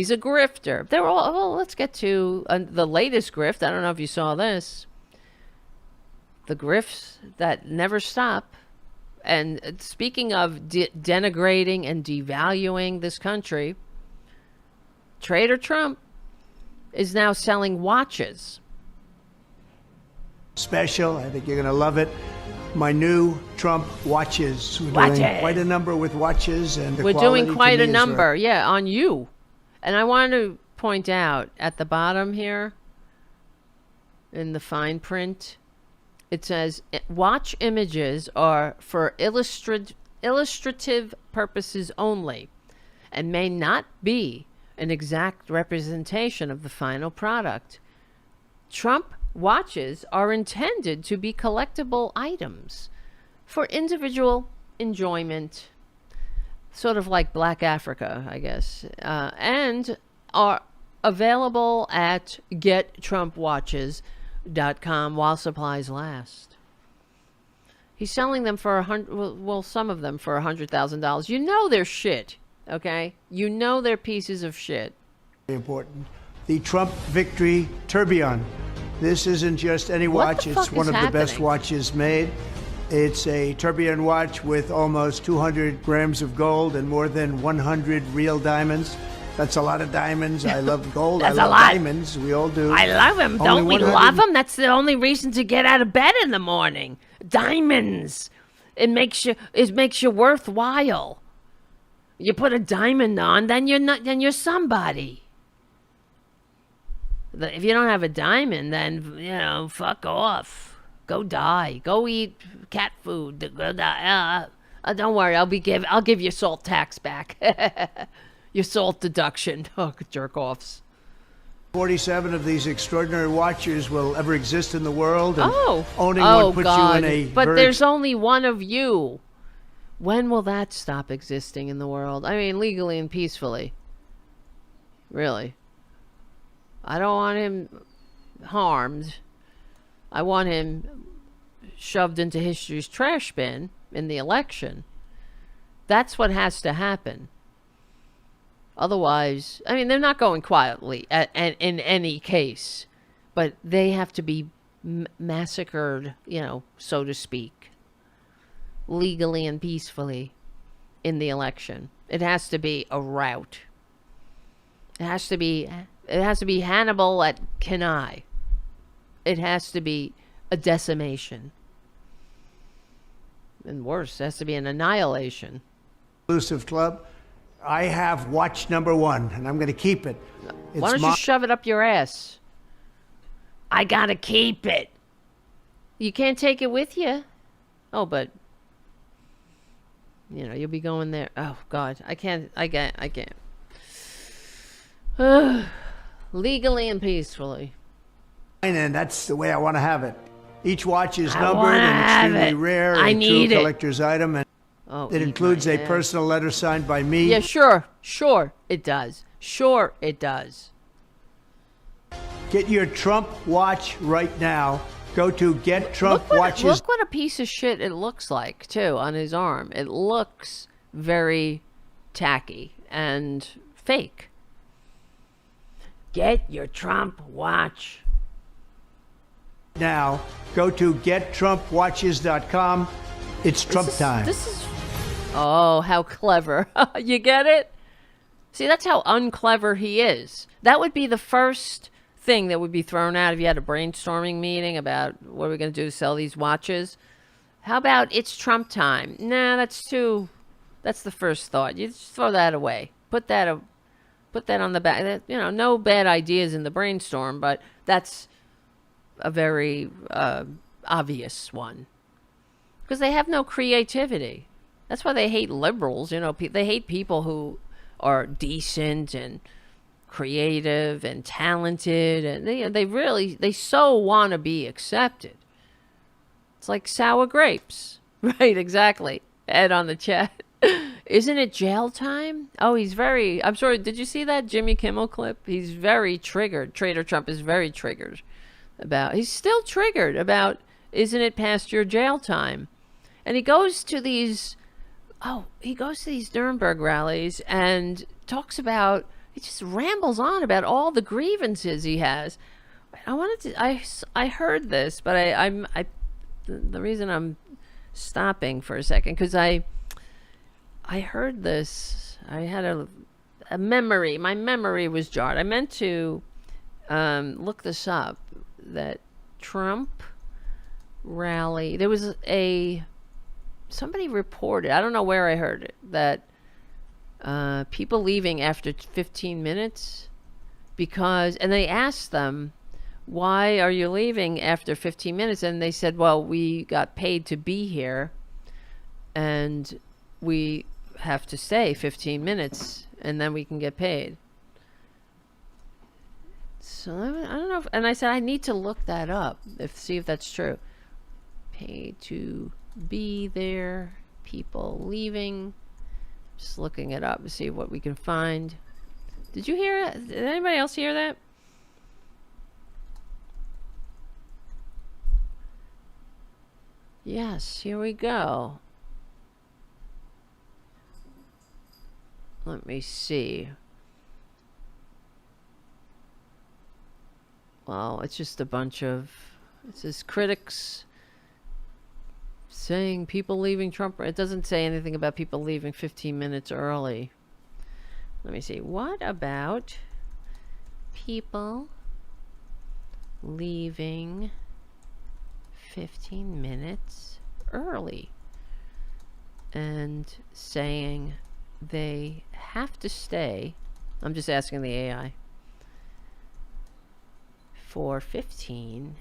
He's a grifter. They're all, well, let's get to the latest grift. I don't know if you saw this. The grifts that never stop. And speaking of denigrating and devaluing this country, Trader Trump is now selling watches. Special. I think you're going to love it. My new Trump watches. We're doing quite a number with watches. And we're doing quite a number, yeah, on you. And I want to point out at the bottom here, in the fine print, it says, watch images are for illustrative purposes only and may not be an exact representation of the final product. Trump watches are intended to be collectible items for individual enjoyment, sort of like Black Africa, I guess, and are available at gettrumpwatches.com while supplies last. He's selling them for some of them for $100,000. You know they're shit, okay? You know they're pieces of shit. Important. The Trump Victory Tourbillon. This isn't just any watch. It's one of the best watches made. It's a tourbillon watch with almost 200 grams of gold and more than 100 real diamonds. That's a lot of diamonds. I love gold. I love diamonds. We all do. I love them. Don't we love them? That's the only reason to get out of bed in the morning. Diamonds. It makes you worthwhile. You put a diamond on, then you're somebody. If you don't have a diamond, then fuck off. Go die. Go eat cat food. Go die. Don't worry. I'll give you salt tax back. Your salt deduction. Oh, jerk offs. 47 of these extraordinary watches will ever exist in the world. And owning one puts you in a. But there's only one of you. When will that stop existing in the world? I mean, legally and peacefully. Really. I don't want him harmed. I want him shoved into history's trash bin in the election. That's what has to happen. Otherwise, I mean, they're not going quietly in any case, but they have to be massacred, so to speak, legally and peacefully in the election. It has to be a rout. It has to be Hannibal at Kenai. It has to be a decimation. And worse, it has to be an annihilation. Exclusive club. I have watch number 1, and I'm going to keep it. Why don't you shove it up your ass? I got to keep it. You can't take it with you. Oh, but, you'll be going there. Oh, God. I can't. Legally and peacefully. And that's the way I want to have it. Each watch is numbered and extremely rare and true collector's item. And it includes a personal letter signed by me. Yeah, sure it does. Sure it does. Get your Trump watch right now. Go to gettrumpwatches. Look what a piece of shit it looks like, too, on his arm. It looks very tacky and fake. Get your Trump watch. Now, go to gettrumpwatches.com. It's Trump time. Oh, how clever. You get it? See, that's how unclever he is. That would be the first thing that would be thrown out if you had a brainstorming meeting about what are we going to do to sell these watches. How about it's Trump time? Nah, that's the first thought. You just throw that away. Put that on the back. No bad ideas in the brainstorm, but that's a very obvious one. Because they have no creativity. That's why they hate liberals. They hate people who are decent and creative and talented, and they so want to be accepted. It's like sour grapes. Right, exactly. Ed on the chat. Isn't it jail time? Oh, I'm sorry, did you see that Jimmy Kimmel clip? He's very triggered. Trader Trump is very triggered he's still triggered about, isn't it past your jail time? And he goes to these Nuremberg rallies and talks about he just rambles on about all the grievances he has. I heard this, but the reason I'm stopping for a second, because I heard this. I had a memory. My memory was jarred. I meant to look this up. That Trump rally. There was somebody reported. I don't know where I heard it, that people leaving after 15 minutes and they asked them, why are you leaving after 15 minutes? And they said, well, we got paid to be here and we have to stay 15 minutes and then we can get paid. So I don't know. And I said, I need to look that up, see if that's true. Paid to be there, people leaving. Just looking it up to see what we can find. Did you hear it? Did anybody else hear that? Yes, here we go. Let me see. Well, it's just a bunch of, it says critics saying people leaving Trump. It doesn't say anything about people leaving 15 minutes early. Let me see. What about people leaving 15 minutes early and saying they have to stay? I'm just asking the AI. For 15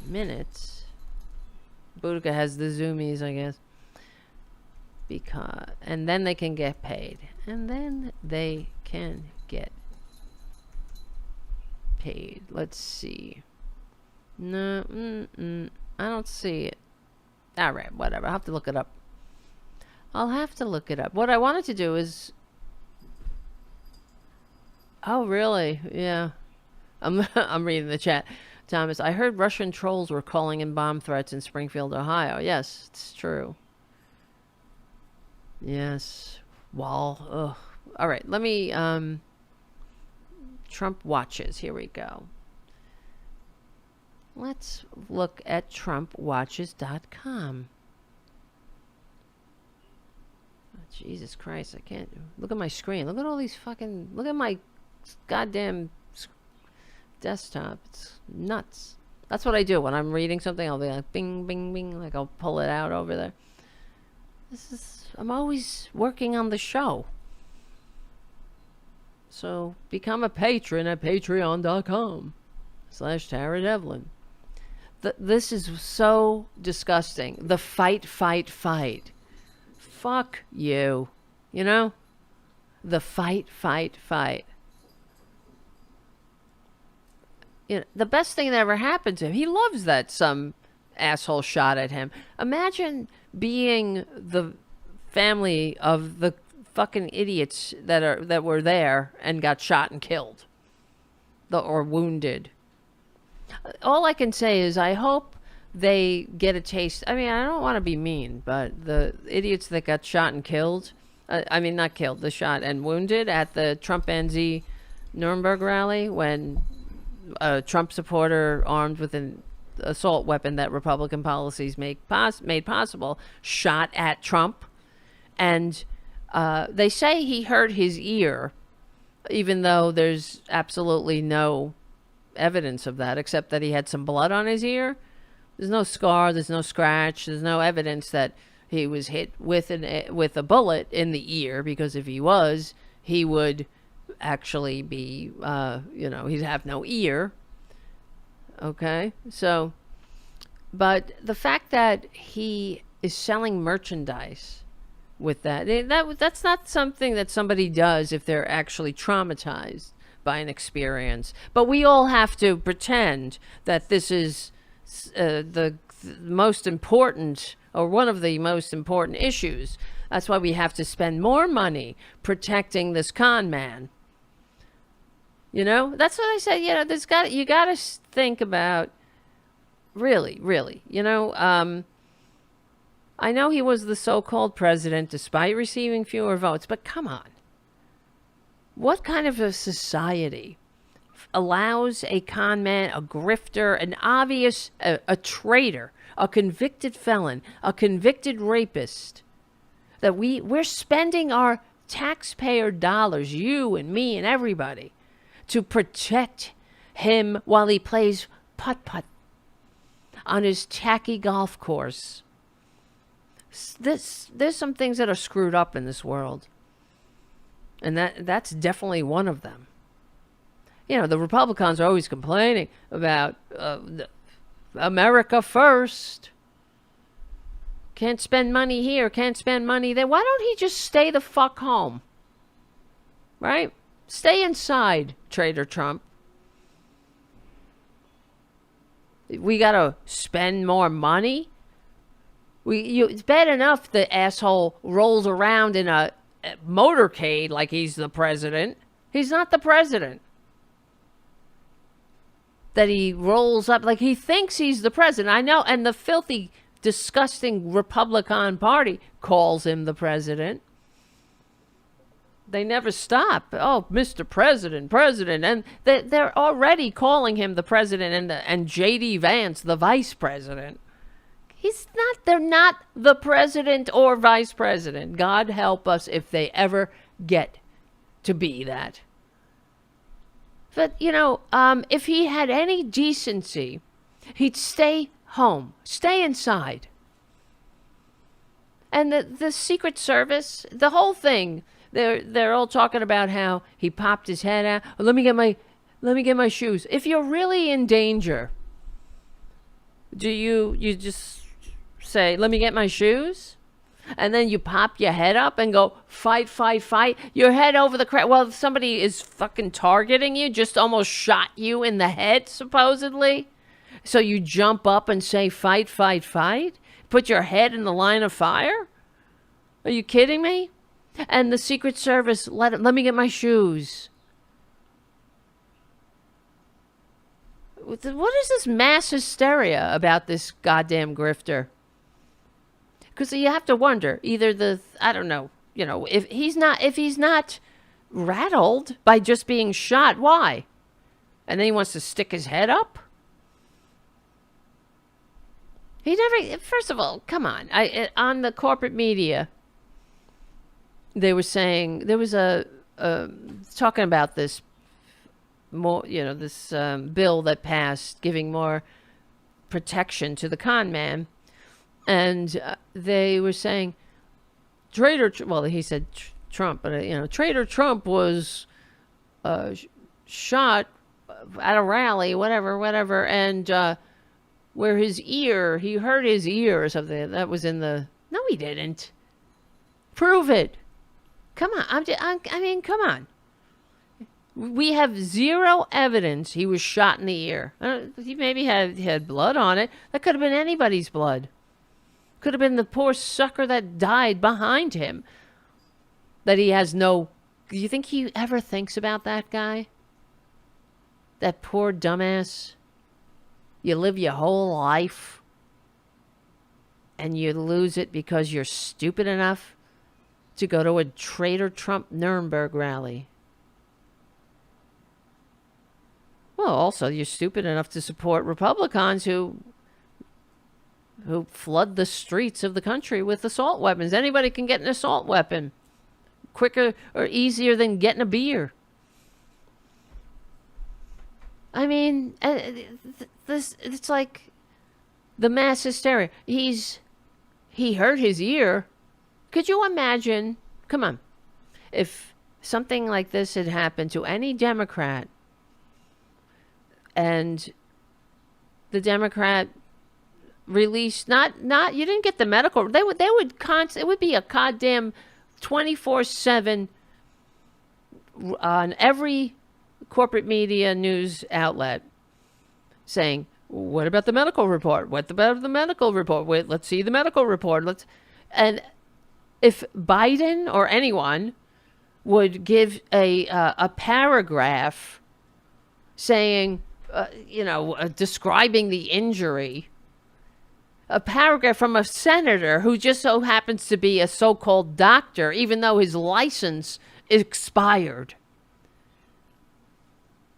minutes. Boudica has the zoomies, I guess. And then they can get paid. And then they can get paid. Let's see. No, I don't see it. All right, whatever. I'll have to look it up. What I wanted to do is... Oh, really? Yeah. I'm reading the chat. Thomas, I heard Russian trolls were calling in bomb threats in Springfield, Ohio. Yes, it's true. Yes. Well, ugh. All right, let me... Trump watches. Here we go. Let's look at TrumpWatches.com. Oh, Jesus Christ, I can't... Look at my screen. Look at all these fucking... Look at my goddamn desktop. It's nuts. That's what I do when I'm reading something. I'll be like bing bing bing, like I'll pull it out over there. I'm always working on the show. So become a patron at patreon.com/Tara Devlin. This is so disgusting. The fight. Fuck you. You know? The fight. You know, the best thing that ever happened to him. He loves that some asshole shot at him. Imagine being the family of the fucking idiots that were there and got shot and killed, or wounded. All I can say is I hope they get a taste. I mean, I don't want to be mean, but the idiots that got shot and killed, not killed, the shot and wounded at the Trump-Anzi Nuremberg rally when a Trump supporter armed with an assault weapon that Republican policies made possible shot at Trump. And they say he hurt his ear, even though there's absolutely no evidence of that, except that he had some blood on his ear. There's no scar, there's no scratch, there's no evidence that he was hit with a bullet in the ear, because if he was, he would actually be, he'd have no ear. Okay? So, but the fact that he is selling merchandise with that's not something that somebody does if they're actually traumatized by an experience. But we all have to pretend that this is the most important, or one of the most important issues. That's why we have to spend more money protecting this con man. You know, that's what I said. You know, you got to think about really, you know, I know he was the so-called president despite receiving fewer votes, but come on. What kind of a society allows a con man, a grifter, an obvious, a traitor, a convicted felon, a convicted rapist, that we're spending our taxpayer dollars, you and me and everybody, to protect him while he plays putt-putt on his tacky golf course. There's some things that are screwed up in this world. And that's definitely one of them. You know, the Republicans are always complaining about America first. Can't spend money here, can't spend money there. Why don't he just stay the fuck home? Right? Stay inside, Traitor Trump. We got to spend more money? It's bad enough the asshole rolls around in a motorcade like he's the president. He's not the president. That he rolls up like he thinks he's the president. I know, and the filthy, disgusting Republican Party calls him the president. They never stop. Oh, Mr. President, President. And they're already calling him the president and J.D. Vance the vice president. They're not the president or vice president. God help us if they ever get to be that. But, you know, if he had any decency, he'd stay home, stay inside. And the Secret Service, the whole thing, they're all talking about how he popped his head out. Oh, let me get my shoes. If you're really in danger, do you just say, let me get my shoes? And then you pop your head up and go, fight, fight, fight. Your head over the crowd. Well, somebody is fucking targeting you, just almost shot you in the head, supposedly. So you jump up and say, fight, fight, fight? Put your head in the line of fire? Are you kidding me? And the Secret Service, let me get my shoes. What is this mass hysteria about this goddamn grifter? Because you have to wonder, either I don't know, you know, if he's not rattled by just being shot, why? And then he wants to stick his head up? He never, first of all, come on. On the corporate media, they were saying, there was talking about this more, you know, this bill that passed giving more protection to the con man. And they were saying, well, he said Trump, but, you know, Traitor Trump was shot at a rally, whatever, and where his ear, he hurt his ear or something. That was in the, no, he didn't. Prove it. Come on. I mean, come on. We have zero evidence he was shot in the ear. He maybe had blood on it. That could have been anybody's blood. Could have been the poor sucker that died behind him. That he has no... Do you think he ever thinks about that guy? That poor dumbass? You live your whole life and you lose it because you're stupid enough to go to a Traitor Trump Nuremberg rally. Well, also, you're stupid enough to support Republicans who flood the streets of the country with assault weapons. Anybody can get an assault weapon quicker or easier than getting a beer. I mean, it's like the mass hysteria. He hurt his ear. Could you imagine? Come on. If something like this had happened to any Democrat and the Democrat released not you didn't get the medical, they would it would be a goddamn 24/7 on every corporate media news outlet saying, what about the medical report? What about the medical report? Wait, let's see the medical report. And if Biden or anyone would give a paragraph saying, describing the injury, a paragraph from a senator who just so happens to be a so-called doctor, even though his license expired.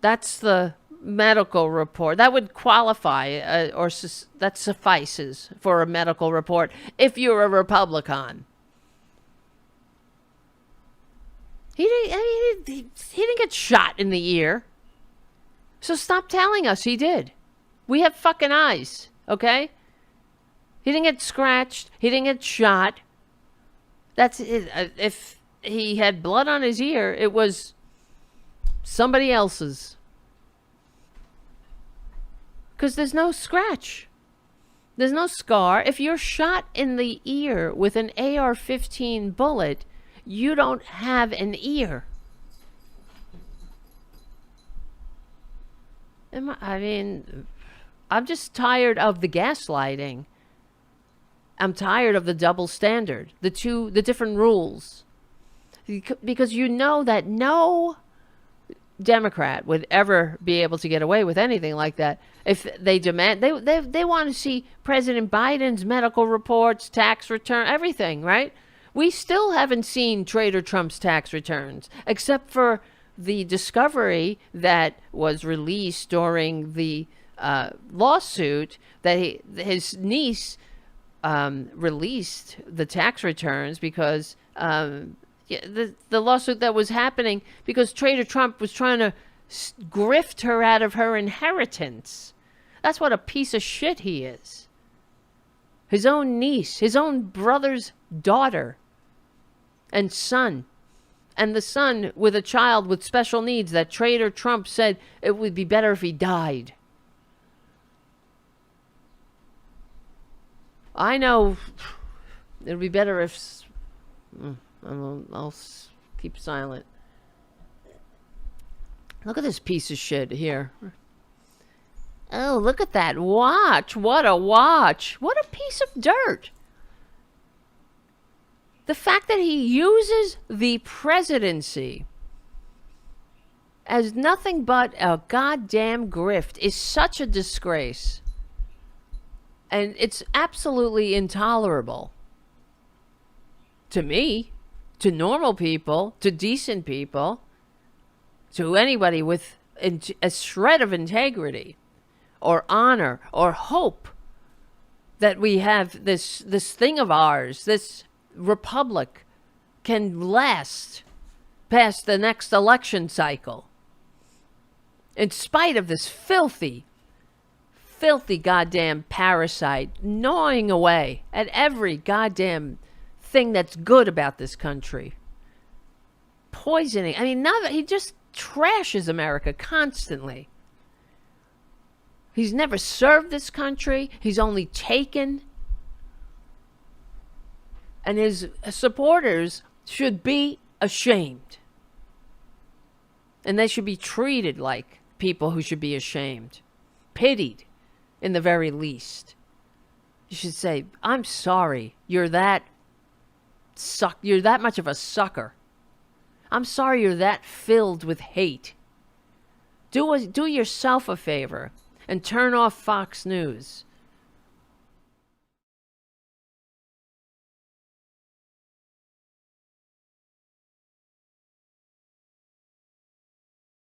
That's the medical report. That would qualify, that suffices for a medical report if you're a Republican. He didn't get shot in the ear. So stop telling us he did. We have fucking eyes, okay? He didn't get scratched. He didn't get shot. That's it. If he had blood on his ear, it was somebody else's. Because there's no scratch. There's no scar. If you're shot in the ear with an AR-15 bullet, you don't have an ear. I'm just tired of the gaslighting. I'm tired of the double standard, the different rules. Because you know that no Democrat would ever be able to get away with anything like that. If they demand, they want to see President Biden's medical reports, tax return, everything, right? We still haven't seen Trader Trump's tax returns, except for the discovery that was released during the lawsuit that his niece released the tax returns because the lawsuit that was happening because Trader Trump was trying to grift her out of her inheritance. That's what a piece of shit he is. His own niece, his own brother's daughter and son. And the son with a child with special needs that Trader Trump said it would be better if he died. I know it would be better if... I'll keep silent. Look at this piece of shit here. Oh, look at that watch. What a watch. What a piece of dirt. The fact that he uses the presidency as nothing but a goddamn grift is such a disgrace. And it's absolutely intolerable. To me, to normal people, to decent people, to anybody with a shred of integrity or honor or hope that we have this thing of ours, this republic can last past the next election cycle. In spite of this filthy goddamn parasite gnawing away at every goddamn thing that's good about this country. Poisoning. I mean, now that he just trashes America constantly. He's never served this country. He's only taken. And his supporters should be ashamed. And they should be treated like people who should be ashamed. Pitied, in the very least. You should say, I'm sorry, you're that much of a sucker. I'm sorry you're that filled with hate. Do yourself a favor and turn off Fox News